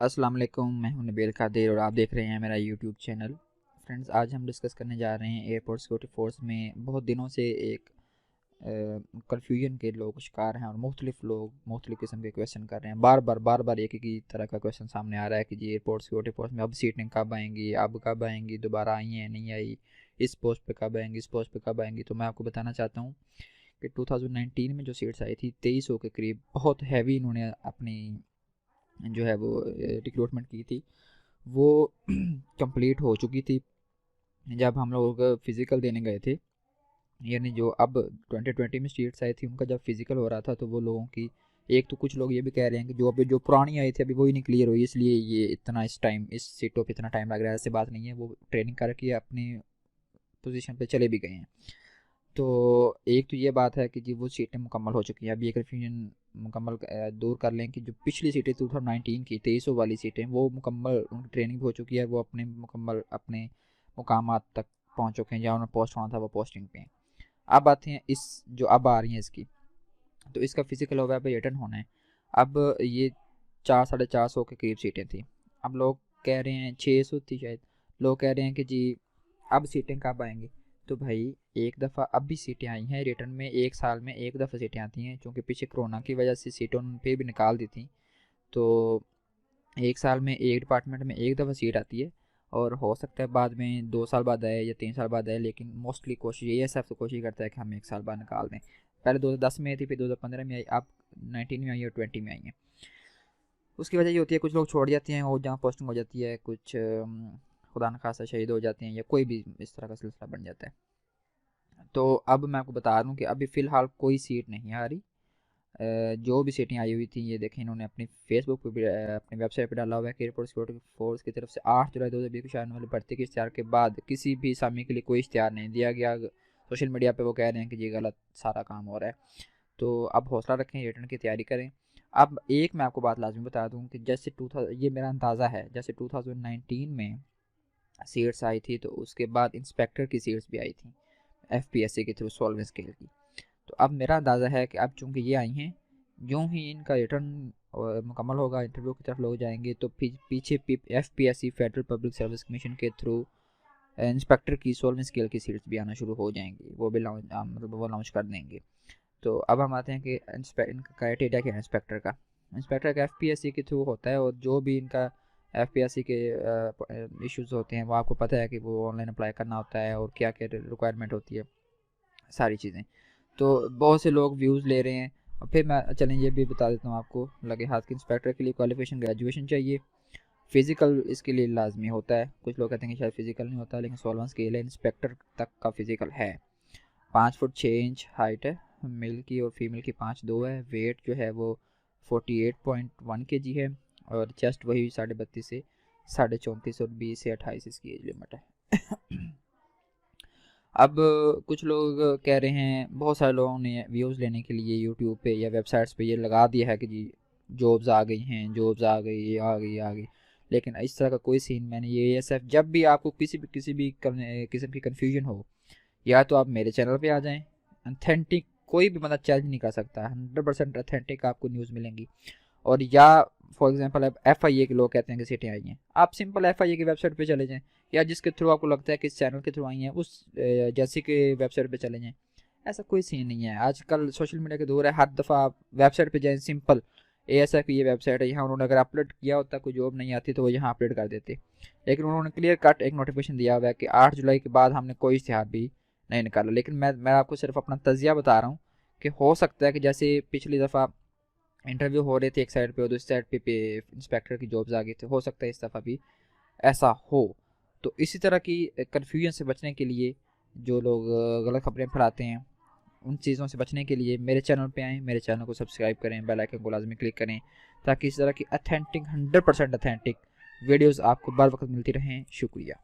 अस्सलाम वालेकुम, मैं हूं नबील कादिर और आप देख रहे हैं मेरा यूट्यूब चैनल। फ्रेंड्स, आज हम डिस्कस करने जा रहे हैं एयरपोर्ट सिक्योरिटी फोर्स में बहुत दिनों से एक कन्फ्यूजन के लोग शिकार हैं और मुख्तलिफ लोग मुख्तलिफ किस्म के क्वेश्चन कर रहे हैं। बार बार एक ही तरह का क्वेश्चन सामने आ रहा है कि जी एयरपोर्ट सिक्योरिटी फोर्स में अब सीटें कब आएंगी, अब कब आएंगी, दोबारा आई हैं नहीं आई, इस पोस्ट पे कब आएंगी, इस पोस्ट पे कब आएंगी। तो मैं आपको बताना चाहता हूँ कि 2019 में जो सीट्स आई थी 2300 के करीब, बहुत हैवी इन्होंने अपनी जो है वो रिक्रूटमेंट की थी, वो कंप्लीट हो चुकी थी जब हम लोग फिज़िकल देने गए थे। यानी जो अब 2020 में सीट्स आई थी उनका जब फिज़िकल हो रहा था तो वो लोगों की, एक तो कुछ लोग ये भी कह रहे हैं कि जो अभी जो पुरानी आई थी अभी वही नहीं क्लियर हुई, इसलिए ये इतना इस सीटों पे इतना टाइम लग रहा है। ऐसे बात नहीं है, वो ट्रेनिंग करके अपनी पोजीशन पे चले भी गए हैं। तो एक तो ये बात है कि जी वो सीटें मुकम्मल हो चुकी हैं। अब ये कन्फ्यूजन मुकम्मल दूर कर लें कि जो पिछली सीटें 2019 की 2300 वाली सीटें, वो मुकम्मल उनकी ट्रेनिंग भी हो चुकी है, वो अपने मुकम्मल अपने मुकामात तक पहुंच चुके हैं, जहाँ उन्हें पोस्ट होना था वो पोस्टिंग पे हैं। अब आते हैं इस जो अब आ रही हैं इसकी, तो इसका फिजिकल ओवर पे रिटर्न होना है। अब ये 400-450 के करीब सीटें थी। अब लोग कह रहे हैं 600 थी शायद, लोग कह रहे हैं कि जी अब सीटें कब आएंगी। तो भाई एक दफ़ा अब भी सीटें आई हैं रिटर्न में, एक साल में एक दफ़ा सीटें आती हैं, क्योंकि पीछे कोरोना की वजह से सीटें उन पे भी निकाल दी थी। तो एक साल में एक डिपार्टमेंट में एक दफ़ा सीट आती है, और हो सकता है बाद में 2 साल बाद आए या 3 साल बाद आए, लेकिन मोस्टली कोशिश ये सब तो कोशिश करता है कि हम एक साल बाद निकाल दें। पहले 2010 में आई थी, फिर 2015 में आई, अब 19 में आई और 20 में आई है। उसकी वजह ये होती है कुछ लोग छोड़ जाते हैं और जहाँ पोस्टिंग हो जाती है, कुछ खुदा न खासा शहीद हो जाते हैं या कोई भी इस तरह का सिलसिला बन जाता है। तो अब मैं आपको बता दूं कि अभी फ़िलहाल कोई सीट नहीं आ रही। जो भी सीटें आई हुई थी ये देखें, इन्होंने अपनी फेसबुक पे भी अपनी वेबसाइट पे डाला हुआ है कि एयरपोर्ट सिक्योरिटी फोर्स की तरफ से 8 जुलाई 2020 को शायद वाली भर्ती के इश्तिहार के बाद किसी भी सामी के लिए कोई इश्तिहार नहीं दिया गया। सोशल मीडिया पे वो कह रहे हैं कि ये गलत सारा काम हो रहा है। तो अब हौसला रखें, रिटर्न की तैयारी करें। अब एक मैं आपको बात लाजमी बता दूं कि जैसे 2000, ये मेरा अंदाज़ा है, जैसे 2019 में सीट्स आई थी तो उसके बाद इंस्पेक्टर की सीट्स भी आई थी एफपीएससी के थ्रू सॉल्वेंस स्केल की। तो अब मेरा अंदाज़ा है कि अब चूँकि ये आई हैं, यूँ ही इनका रिटर्न मुकम्मल होगा, इंटरव्यू की तरफ लोग जाएंगे, तो पीछे FPSC federal public service commission के थ्रू इंस्पेक्टर की सॉल्वेंस स्केल की सीट्स भी आना शुरू हो जाएंगी, वो भी मतलब वो लॉन्च कर देंगे। तो अब हम आते हैं कि इनका क्राइटेरिया क्या है इंस्पेक्टर का। इंस्पेक्टर का एफपीएससी के थ्रू होता है, और जो भी इनका एफपीएससी के इश्यूज़ होते हैं वो आपको पता है कि वो ऑनलाइन अप्लाई करना होता है और क्या क्या रिक्वायरमेंट होती है, सारी चीज़ें। तो बहुत से लोग व्यूज़ ले रहे हैं। और फिर मैं चलें ये भी बता देता हूँ आपको, लगे हाथ के इंस्पेक्टर के लिए क्वालिफिकेशन ग्रेजुएशन चाहिए। फ़िज़िकल इसके लिए लाजमी होता है। कुछ लोग कहते हैं कि शायद फ़िज़िकल नहीं होता, लेकिन 16वां स्केल है, इंस्पेक्टर तक का फ़िज़िकल है। 5 फुट 6 इंच हाइट है मेल की, और फीमेल की 5'2" है। वेट जो है वो 48.1 kg है, और चेस्ट वही 32.5 से 34.5 और 20 से 28 इसकी एज लिमिट है। अब कुछ लोग कह रहे हैं, बहुत सारे लोगों ने व्यूज़ लेने के लिए यूट्यूब पे या वेबसाइट्स पे ये लगा दिया है कि जी जॉब्स आ गई हैं, जॉब्स आ गई, ये आ गई आ गई। लेकिन इस तरह का कोई सीन मैंने ये सिर्फ, जब भी आपको किसी भी किस्म की कन्फ्यूजन हो, या तो आप मेरे चैनल पे आ जाएं। ऑथेंटिक कोई भी मतलब चैलेंज नहीं कर सकता, 100% ऑथेंटिक आपको न्यूज़ मिलेंगी। और या फॉर एग्जांपल अब एफआईए के लोग कहते हैं कि सीटें आई हैं, आप सिंपल एफआईए की वेबसाइट पे चले जाएं, या जिसके थ्रू आपको लगता है कि इस चैनल के थ्रू आई हैं उस जैसे के वेबसाइट पे चले जाएं। ऐसा कोई सीन नहीं है। आजकल सोशल मीडिया के दौर है, हर दफ़ा आप वेबसाइट पे जाएं, सिंपल एएसएफ की ये वेबसाइट है, यहाँ उन्होंने अगर अपलोड किया होता कोई जॉब नहीं आती तो वो यहाँ अपलोड कर देते। लेकिन उन्होंने क्लियर कट एक नोटिफिकेशन दिया हुआ है कि 8 जुलाई के बाद हमने कोई इश्तिहार भी नहीं निकाला। लेकिन मैं आपको सिर्फ अपना तजिया बता रहा हूँ कि हो सकता है कि जैसे पिछली दफ़ा इंटरव्यू हो रहे थे एक साइड पे और दूसरी साइड पे इंस्पेक्टर की जॉब्स आ गई थी, हो सकता है इस दफ़ा भी ऐसा हो। तो इसी तरह की कन्फ्यूजन से बचने के लिए जो लोग गलत खबरें फैलाते हैं, उन चीज़ों से बचने के लिए मेरे चैनल पे आएँ, मेरे चैनल को सब्सक्राइब करें, बेल आइकन को लाजमी क्लिक करें, ताकि इस तरह की अथेंटिक 100% अथेंटिक वीडियोज़ आपको बर वक्त मिलती रहें। शुक्रिया।